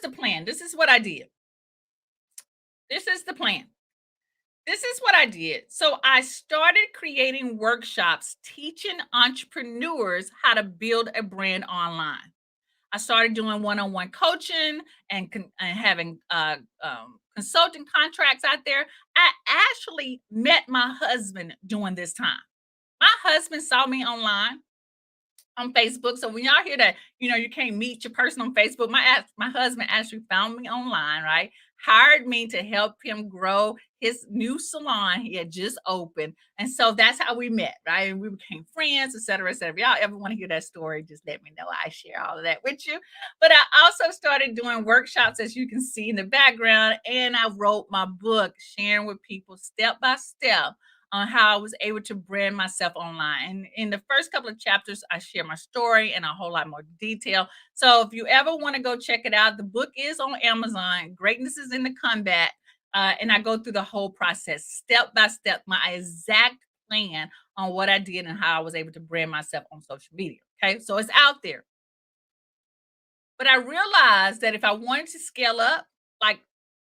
was the plan. This is what I did. This is the plan. This is what I did. So I started creating workshops teaching entrepreneurs how to build a brand online. I started doing one-on-one coaching and having consulting contracts out there. I actually met my husband during this time. My husband saw me online on Facebook. So when y'all hear that, you can't meet your person on Facebook. My husband actually found me online, right? Hired me to help him grow his new salon he had just opened. And so that's how we met, right? And we became friends, et cetera, et cetera. If y'all ever want to hear that story, just let me know. I share all of that with you. But I also started doing workshops, as you can see in the background, and I wrote my book, sharing with people step by step on how I was able to brand myself online. And in the first couple of chapters, I share my story and a whole lot more detail. So if you ever want to go check it out, the book is on Amazon. Greatness is in the Combat. And I go through the whole process, step by step, my exact plan on what I did and how I was able to brand myself on social media. Okay. So it's out there. But I realized that if I wanted to scale up, like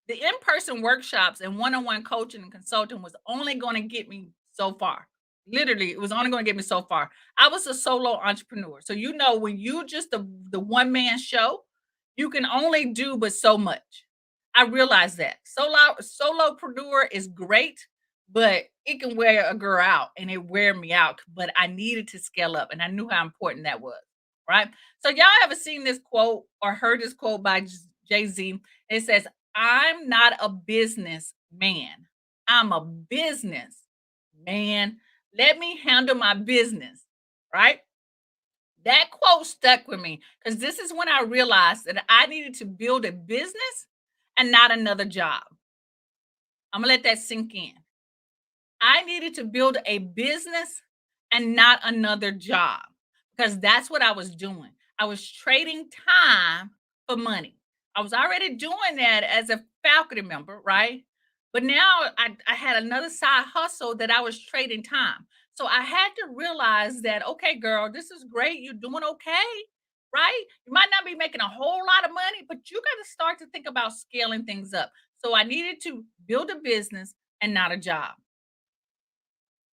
the in-person workshops and one-on-one coaching and consulting was only going to get me so far. Literally, it was only going to get me so far. I was a solo entrepreneur. So when you just the one-man show, you can only do but so much. I realized that. Solopreneur is great, but it can wear a girl out and it wear me out. But I needed to scale up and I knew how important that was. Right. So y'all ever seen this quote or heard this quote by Jay-Z? It says, I'm not a business man. I'm a business man. Let me handle my business. Right. That quote stuck with me because this is when I realized that I needed to build a business and not another job. I'm going to let that sink in. I needed to build a business and not another job because that's what I was doing. I was trading time for money. I was already doing that as a faculty member, right? But now I had another side hustle that I was trading time. So I had to realize that, okay, girl, this is great. You're doing okay, right? You might not be making a whole lot of money, but you got to start to think about scaling things up. So I needed to build a business and not a job.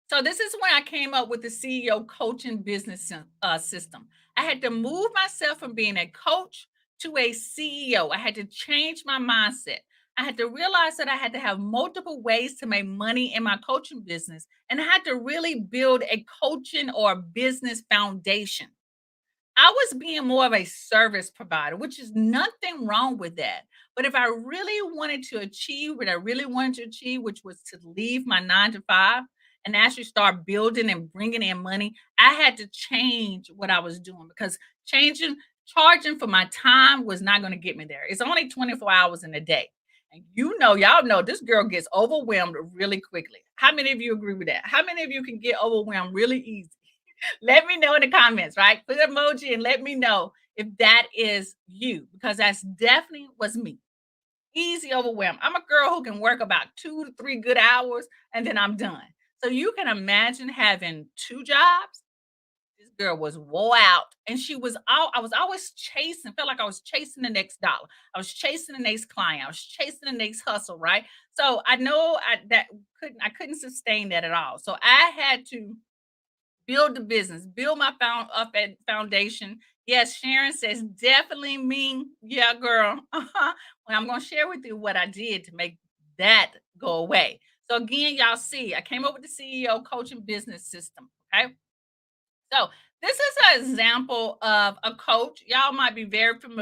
So this is when I came up with the CEO coaching business system. I had to move myself from being a coach to a CEO. I had to change my mindset. I had to realize that I had to have multiple ways to make money in my coaching business, and I had to really build a coaching or business foundation. I was being more of a service provider, which is nothing wrong with that. But if I really wanted to achieve what I really wanted to achieve, which was to leave my 9 to 5 and actually start building and bringing in money, I had to change what I was doing because charging for my time was not going to get me there. It's only 24 hours in a day. And y'all know this girl gets overwhelmed really quickly. How many of you agree with that? How many of you can get overwhelmed really easy? Let me know in the comments, right? Put an emoji and let me know if that is you, because that's definitely was me. Easy overwhelmed. I'm a girl who can work about 2 to 3 good hours and then I'm done. So you can imagine having two jobs. This girl was wore out and I was always chasing, felt like I was chasing the next dollar. I was chasing the next client. I was chasing the next hustle, right? So I know I couldn't sustain that at all. So I had to build the business, build my foundation. Yes, Sharon says definitely me. Yeah, girl. Well, I'm gonna share with you what I did to make that go away. So again, y'all see, I came up with the CEO coaching business system. Okay, so this is an example of a coach. Y'all might be very familiar.